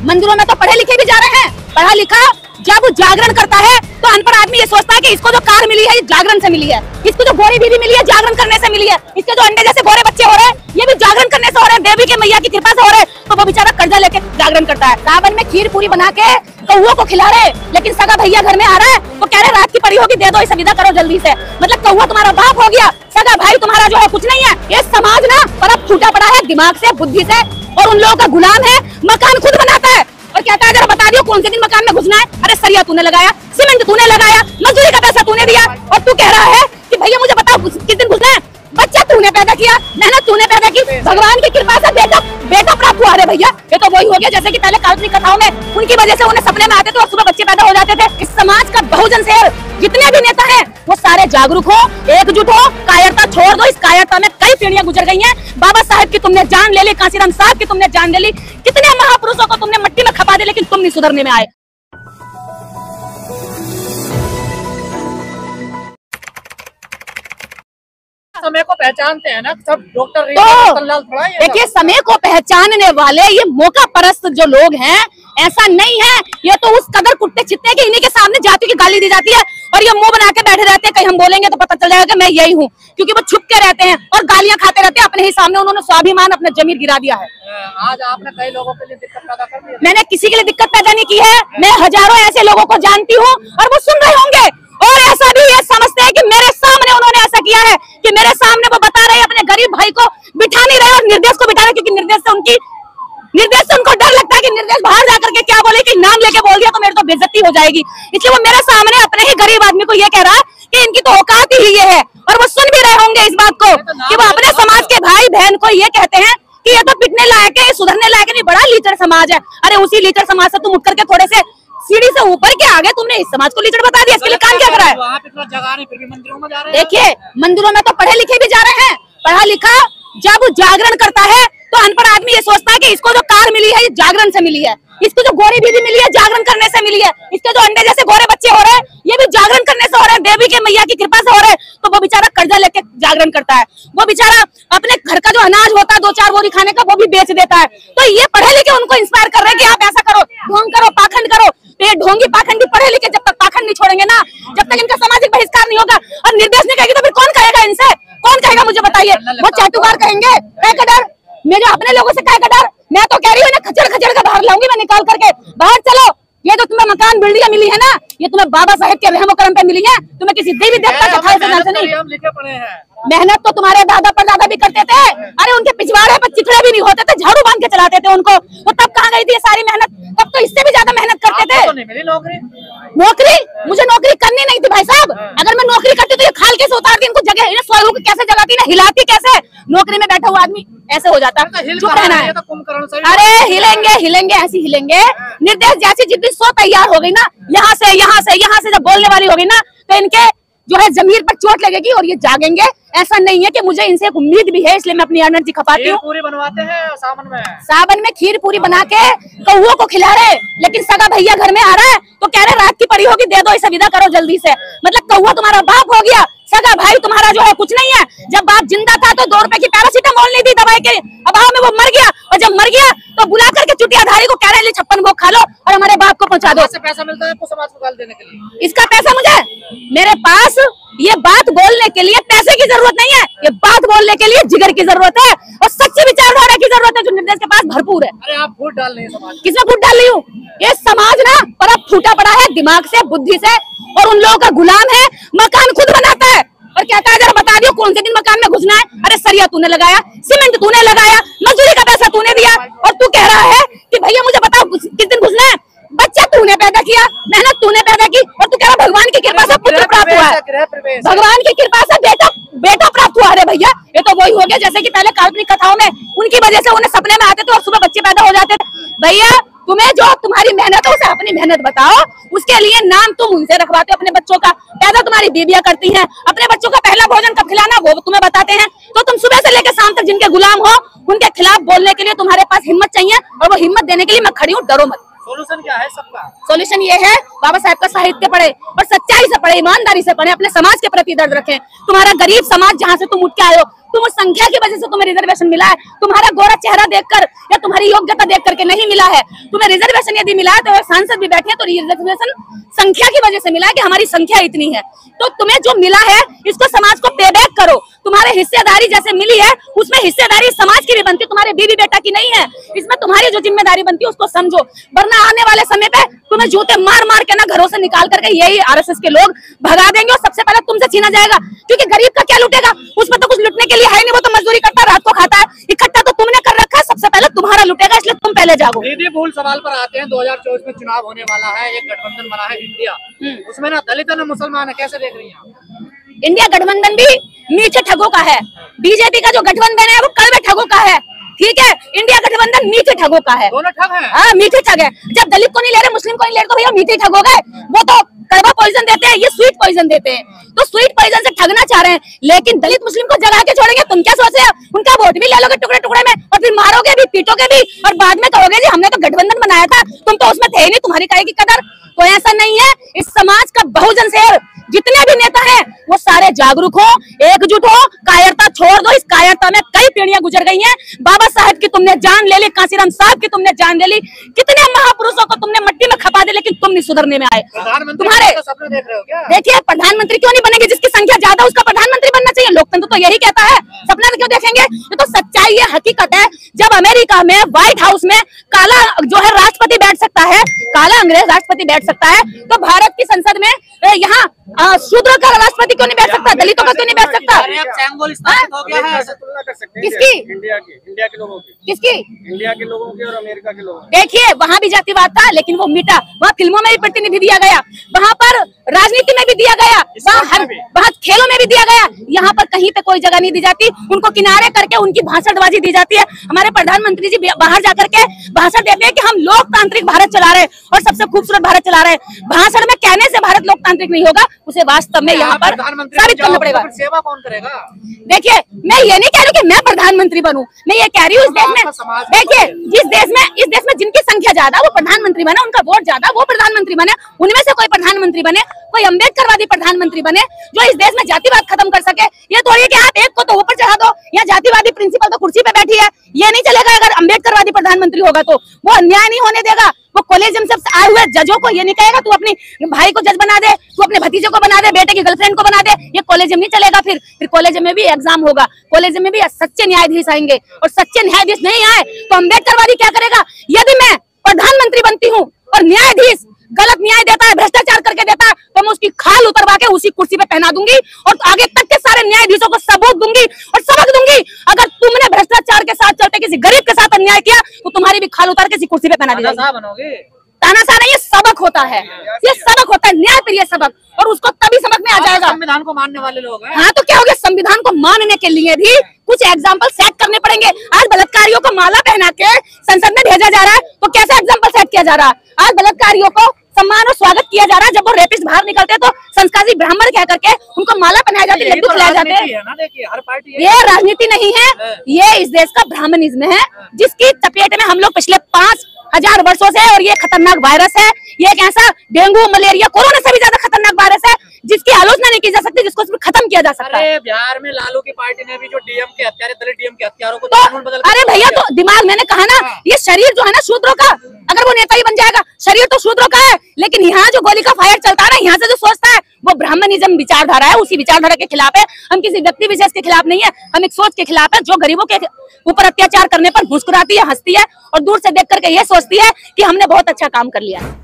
मंदिरों में तो पढ़े लिखे भी जा रहे हैं। पढ़ा लिखा जब जागरण करता है तो अनपढ़ आदमी ये सोचता है कि इसको जो कार मिली है ये जागरण से मिली है, इसको जो गोरी बीवी मिली है जागरण करने से मिली है, इसके जो अंडे जैसे गोरे बच्चे हो रहे हैं ये भी जागरण करने से हो रहे हैं, देवी के मैया की कृपा से हो रहे हैं। तो वो बेचारा कर्जा लेके जागरण करता है। सावन में खीर पूरी बना के कौओं को खिला रहे, लेकिन सगा भैया घर में आ रहा है तो कह रहे रात की पड़ी होगी, दे दो इसे विदा करो जल्दी से। मतलब कौआ तुम्हारा बाप हो गया, सगा भाई तुम्हारा जो है कुछ नहीं है। ये समाज ना पर अब फूटा पड़ा है दिमाग से, बुद्धि से, और उन लोगों का गुलाम है। मकान खुद बनाता है और कहता है जरा बता दियो कौन से दिन मकान में घुसना है। अरे सरिया तूने लगाया, सीमेंट तूने लगाया, मजदूरी का पैसा तूने दिया, और तू कह रहा है कि भैया मुझे बताओ किस दिन घुसना है। बच्चा तूने पैदा किया, मेहनत तूने पैदा की, भगवान की कृपा से बेटा प्राप्त हुआ। रे भैया ये तो वही हो गया जैसे कि पहले काल्पनिक कथाओं में उनकी वजह से उन्हें सपने में आते थे और सुबह बच्चे पैदा हो जाते थे। इस समाज का बहुजन शहर जितने भी नेता हैं वो सारे जागरूक हो, एकजुट हो, कायरता छोड़ दो। इस कायरता में कई पीढ़ियां गुजर गई हैं। बाबा साहब की तुमने जान ले ली, कांसीराम साहब की तुमने जान ले ली, कितने महापुरुषों को तुमने मिट्टी में खपा दे, लेकिन तुम नहीं सुधरने में आए। समय को पहचानते हैं ना सब डॉक्टर। तो देखिए समय को पहचानने वाले ये मौका परस्त जो लोग हैं, ऐसा नहीं है। ये तो उस कदर कुत्ते चित्ते के इन्हीं के सामने जाति की गाली दी जाती है और ये मुंह बना के बैठे रहते हैं, कहीं हम बोलेंगे तो पता चल जाएगा कि मैं यही हूँ, क्योंकि वो छुप के रहते हैं और गालियां खाते रहते हैं। अपने ही सामने उन्होंने स्वाभिमान अपना जमीर गिरा दिया है। आज आपने कई लोगों के लिए दिक्कत पैदा कर दी है। मैंने किसी के लिए दिक्कत पैदा नहीं की है। मैं हजारों ऐसे लोगों को जानती हूँ और वो सुन रहे होंगे और ऐसा भी ये समझते हैं कि मेरे सामने उन्होंने ऐसा किया है कि मेरे सामने वो बता रहे अपने गरीब भाई को बिठा नहीं रहे और निर्देश को बिठा रहे, क्योंकि निर्देश से उनको डर लगता है कि निर्देश बाहर जाकर के क्या बोले कि नाम लेके बोल दिया तो मेरी तो बेइज्जती हो जाएगी। इसलिए वो मेरे सामने अपने ही गरीब आदमी को ये कह रहा है कि इनकी तो औकात ही ये है, और वो सुन भी रहे होंगे इस बात को कि वो अपने समाज के भाई बहन को ये कहते हैं कि ये तो पिटने लायक है, सुधरने लायक नहीं, बड़ा लीचड़ समाज है। अरे उसी लीचड़ समाज से तुम उठ करके थोड़े से सीढ़ी से ऊपर के आगे तुमने इस समाज को लीचड़ बता दिया। इसके लिए काम क्या करा है? वहाँ पे जगह नहीं, फिर भी मंदिरों में जा रहे हैं। देखिए मंदिरों में तो पढ़े लिखे भी जा रहे हैं। पढ़ा लिखा जब जागरण करता है तो अनपढ़ आदमी ये सोचता है कि इसको जो कार मिली है ये जागरण से मिली है, इसको जो गोरी बीवी मिली है जागरण करने से मिली है, इसके जो अंडे जैसे गोरे बच्चे हो रहे हैं ये भी जागरण करने से हो रहे हैं, देवी के मैया की कृपा से हो रहे हैं। तो वो बेचारा कर्जा लेके जागरण करता है, वो बेचारा अपने घर का जो अनाज होता है 2-4 बोरी खाने का वो भी बेच देता है। तो ये पढ़े लिखे उनको इंस्पायर कर रहे हैं कि आप ऐसा करो, ढोंग करो, पाखंड करो। तो ये ढोंगी पाखंडी पढ़े लिखे जब तक पाखंड नहीं छोड़ेंगे ना, जब तक इनका सामाजिक बहिष्कार नहीं होगा और निर्देश नहीं कहेगी तो फिर कौन कहेगा इनसे? कौन कहेगा मुझे बताइए? वो चाटुकार कहेंगे, कह का डर, मेरे अपने लोगों से कह का डर। मैं तो कह रही हूँ ना खचड़ का बाहर लाऊंगी मैं निकाल करके, बाहर चलो। ये जो तुम्हें मकान बिल्डिंग मिली है ना, ये तुम्हें बाबा साहेब के रहमो करम पे मिली है, तुम्हें किसी देवी देवता के खाए से नहीं। मेहनत तो तुम्हारे दादा परदादा भी करते थे। अरे उनके पिछवाड़े पर चिथड़े भी नहीं होते थे, झाड़ू बांध के चलाते थे उनको। तो तब कहाँ गई थी ये सारी मेहनत? तब तो इससे भी ज्यादा मेहनत करते थे। तो नहीं मिली नौकरी मुझे नौकरी करनी नहीं थी भाई साहब। अगर मैं नौकरी करती तो ये खाल कैसे उतारती, इनको जगह इन्हें स्वरूप कैसे जगाती ना, हिलाती कैसे? नौकरी में बैठा हुआ आदमी ऐसे हो जाता है, चुप रहना है। अरे हिलेंगे ऐसी हिलेंगे। निर्देश जैसी जितनी सो तैयार हो गई ना, यहाँ से जब बोलने वाली होगी ना तो इनके जो है जमीर पर चोट लगेगी और ये जागेंगे। ऐसा नहीं है कि मुझे इनसे एक उम्मीद भी है, इसलिए मैं अपनी एनर्जी खपाती हूँ। पूरी बनवाते हैं सावन में खीर पूरी बना के कौओं को खिला रहे, लेकिन सगा भैया घर में आ रहा है तो कह रहे रात की पड़ी होगी, दे दो इसे विदा करो जल्दी से। मतलब कौआ तुम्हारा बाप हो गया, सगा भाई तुम्हारा जो है कुछ नहीं है। जब बाप जिंदा था तो 2 रुपए की पैरासीटामोल नहीं दी दवाई के अभाव में, वो मर गया, और जब मर गया तो बुला करके चुटियाधारी को कह रहे 56 भोग खा लो और हमारे बाप को पहुंचा दो। पैसा मिलता है आपको समाज को गाल देने के लिए? इसका पैसा मुझे, मेरे पास ये बात बोलने के लिए पैसे की जरूरत नहीं है, ये बात बोलने के लिए जिगर की जरूरत है और सच्ची विचारधारा की जरूरत है जो निर्देश के पास भरपूर है। अरे आप वोट डाल रही हैं समाज? किसमें वोट डाल रही हूँ? ये समाज ना पर अब फूटा पड़ा है दिमाग से, बुद्धि से, और उन लोगों का गुलाम है। मकान खुद बनाता है और कहता है जरा बता दियो कौन से दिन मकान में घुसना है। अरे सरिया तूने लगाया, सीमेंट तूने लगाया, मजदूरी का पैसा तूने दिया, और तू कह रहा है कि भैया मुझे बताओ किस दिन घुसना है। बच्चा तूने पैदा किया, मेहनत तूने पैदा की, और तू कह रहा भगवान की कृपा से पुत्र प्राप्त हुआ है, भगवान की कृपा से बेटा प्राप्त हुआ। अरे भैया ये तो वही हो गया जैसे कि पहले काल्पनिक कथाओं में उनकी वजह से उन्हें सपने में आते थे और सुबह बच्चे पैदा हो जाते थे। भैया तुम्हें जो तुम्हारी मेहनत है उसे अपनी मेहनत बताओ, उसके लिए नाम तुम उनसे रखवाते हो अपने बच्चों का, पैदा तुम्हारी बीबियां करती हैं, अपने बच्चों का पहला भोजन कब खिलाना वो तुम्हें बताते हैं। तो तुम सुबह से लेकर शाम तक जिनके गुलाम हो उनके खिलाफ बोलने के लिए तुम्हारे पास हिम्मत चाहिए, और वो हिम्मत देने के लिए मैं खड़ी हूँ, डरो मत। सोल्यूशन क्या है सबका? सोल्यूशन ये है बाबा साहब का साहित्य पढ़े और सच्चाई से पढ़े, ईमानदारी से पढ़े, अपने समाज के प्रति दर्द रखें। तुम्हारा गरीब समाज जहाँ से तुम उठ के आए हो तुम उस संख्या की वजह से तुम्हें रिजर्वेशन मिला है, तुम्हारा गोरा चेहरा देखकर या तुम्हारी योग्यता देख करके नहीं मिला है। तुम्हें रिजर्वेशन यदि मिला है तो सांसद भी बैठे हैं, तो रिजर्वेशन संख्या की वजह से मिला है कि हमारी संख्या इतनी है। तो तुम्हें जो मिला है इसको समाज को पे बैक करो। तुम्हारे हिस्सेदारी जैसे मिली है उसमें हिस्सेदारी समाज की भी बनती है, तुम्हारे बीवी बेटा की नहीं है। इसमें तुम्हारी जो जिम्मेदारी बनती है उसको समझो, वरना आने वाले समय पे तुम्हें जूते मार मार के ना घरों से निकाल करके यही आरएसएस के लोग भगा देंगे और सबसे पहले तुमसे छीना जाएगा। क्योंकि गरीब का क्या लूटेगा, उसमें तो कुछ लुटने के लिए है नहीं, वो तो मजदूरी करता रात को खाता है। इकट्ठा तो तुमने कर रखा है, सबसे पहले तुम्हारा लुटेगा, इसलिए तुम पहले जाओ। दीदी मूल सवाल पर आते हैं, 2024 में चुनाव होने वाला है, एक गठबंधन बना है इंडिया, उसमें ना दलित है ना मुसलमान है, कैसे देख रही हैं? इंडिया गठबंधन भी मीठे ठगों का है, बीजेपी का जो गठबंधन है वो कड़वे ठगों का है, ठीक है। इंडिया गठबंधन मीठे ठगों का है, दोनों ठग हैं। हाँ मीठे ठग है। जब दलित को नहीं ले रहे, मुस्लिम को नहीं ले रहे, तो भैया मीठे ठग हो गए। वो तो कड़वा पॉइजन देते हैं, ये स्वीट पॉइजन देते हैं, तो स्वीट पॉइजन से ठगना चाह रहे हैं। लेकिन दलित मुस्लिम को जगा के छोड़ेंगे, तुम क्या सोच रहे हो? उनका वोट भी ले लोगे टुकड़े टुकड़े में और फिर मारोगे भी, पीटोगे भी, और बाद में कहोगे जी हमने तो गठबंधन बनाया था, तुम तो उसमें थे ही नहीं, तुम्हारी काहे की कदर। तो ऐसा नहीं है। इस समाज का बहुजन से जितने भी नेता हैं वो सारे जागरूक हो, एकजुट हो, कायरता छोड़ दो। इस कायरता में कई पीढ़ियां गुजर गई हैं। बाबा साहब की तुमने जान ले ली, कांसीराम साहब की तुमने जान ले ली, कितने महापुरुषों को तुमने मिट्टी में खपा दे, लेकिन तुम नहीं सुधरने में आए। तुम्हारे सपने देख रहे हो क्या? देखिए प्रधानमंत्री क्यों नहीं बनेंगे? जिसकी संख्या ज्यादा उसका प्रधानमंत्री बनना चाहिए। लोकतंत्र तो यही कहता है, सपना क्यों देखेंगे? ये तो सच्चाई है, हकीकत है। जब अमेरिका में व्हाइट हाउस में काला जो है राष्ट्रपति बैठ सकता है, काला अंग्रेज राष्ट्रपति बैठ सकता है, तो भारत की संसद में यहाँ शूद्रों का राष्ट्रपति क्यों नहीं बैठ सकता? दलितों का क्यों नहीं बैठ सकता? हो गया है। तुलना कर सकते हैं किसकी? इंडिया के लोगों की, किसकी? इंडिया के लोगों की और अमेरिका के लोगों की। देखिए वहाँ भी जातिवाद था, लेकिन वो मिटा। वहाँ फिल्मों में भी प्रतिनिधि दिया गया, वहाँ पर राजनीति में भी दिया गया, वहाँ खेलों में भी दिया गया। यहाँ पर कहीं पे कोई जगह नहीं दी जाती, उनको किनारे करके उनकी भाषणबाजी दी जाती है। हमारे प्रधानमंत्री जी बाहर जाकर के भाषण देते हैं कि हम लोकतांत्रिक भारत चला रहे हैं और सबसे खूबसूरत भारत चला रहे हैं। भाषण में कहने से भारत लोकतांत्रिक नहीं होगा, उसे वास्तव में यहाँ पर साबित करना पड़ेगा। सेवा कौन करेगा? देखिए मैं ये नहीं कह रही कि मैं प्रधानमंत्री बनूं, मैं ये कह रही हूँ इस देश में, देखिए इस देश में जिनकी संख्या ज्यादा वो प्रधानमंत्री बने, उनका वोट ज्यादा वो प्रधानमंत्री बने, उनमें से कोई प्रधानमंत्री बने, कोई अम्बेडकरवादी प्रधानमंत्री बने जो इस देश में जातिवाद खत्म कर सके। ये थोड़ी है कि आप एक को तो ऊपर चढ़ा दो, या जातिवादी प्रिंसिपल तो कुर्सी पे बैठी है, ये नहीं चलेगा। अगर अम्बेडकरवादी प्रधानमंत्री होगा तो वो अन्याय नहीं होने देगा। वो कॉलेजियम से आए हुए जजों को ये नहीं कहेगा तू अपनी भाई को जज बना दे, तू अपने भतीजे को बना दे, बेटे की गर्लफ्रेंड को बना दे। ये कॉलेजियम नहीं चलेगा। फिर कॉलेजियम में भी एग्जाम होगा, कॉलेजियम में भी सच्चे न्यायाधीश आएंगे, और सच्चे न्यायाधीश नहीं आए तो अम्बेडकरवादी क्या करेगा? यदि मैं प्रधानमंत्री बनती हूँ और न्यायाधीश गलत न्याय देता है, भ्रष्टाचार करके देता है, तो मैं उसकी खाल उतरवा के उसी कुर्सी पे पहना दूंगी और आगे तक के सारे न्यायाधीशों को सबूत दूंगी और सबक दूंगी। अगर तुमने भ्रष्टाचार के साथ चलते किसी गरीब के साथ अन्याय किया तो तुम्हारी भी खाल उतार के किसी कुर्सी पे पहना दी जाएगी। तानाशाह नहीं, ये सबक होता है, ये सबक होता है, न्याय प्रिय सबक, और उसको तभी समझ में आ जाएगा। संविधान को मानने वाले लोग हैं। हाँ तो क्या हो गया? संविधान को मानने के लिए भी कुछ एग्जाम्पल सेट करने पड़ेंगे। आज बलात्कारियों को माला पहना के संसद में भेजा जा रहा है, तो कैसे एग्जाम्पल सेट किया जा रहा है? आज बलात्कारियों को सम्मान और स्वागत किया जा रहा है, जब वो रेपिस्ट बाहर निकलते हैं तो संस्कारी ब्राह्मण कह करके उनको माला पहनाई जाती है, लड्डू खिलाए जाते हैं। ये राजनीति नहीं है, ये इस देश का ब्राह्मणिज्म है, जिसकी चपेट में हम लोग पिछले 5000 वर्षों से, और ये खतरनाक वायरस है, ये एक ऐसा डेंगू मलेरिया कोरोना से भी ज्यादा खतरनाक वायरस है जिसकी आलोचना नहीं की जा सकती, जिसको सिर्फ खत्म किया जा सकता है। बिहार में लालू की पार्टी ने भी जो डीएम के हत्यारे, दलित डीएम के हत्यारों को तो अरे भैया, तो दिमाग, मैंने कहा ना, ये शरीर जो है ना शूद्रों का, अगर वो नेता ही बन जाएगा, शरीर तो शूद्रों का है, लेकिन यहाँ जो गोली का फायर चलता है ना, यहाँ से जो सोचता है वो ब्राह्मणिज्म विचारधारा है, उसी विचारधारा के खिलाफ है। हम किसी व्यक्ति विशेष के खिलाफ नहीं है, हम एक सोच के खिलाफ है जो गरीबों के ऊपर अत्याचार करने पर मुस्कुराती है, हंसती है और दूर से देख करके ये सोचती है कि हमने बहुत अच्छा काम कर लिया है।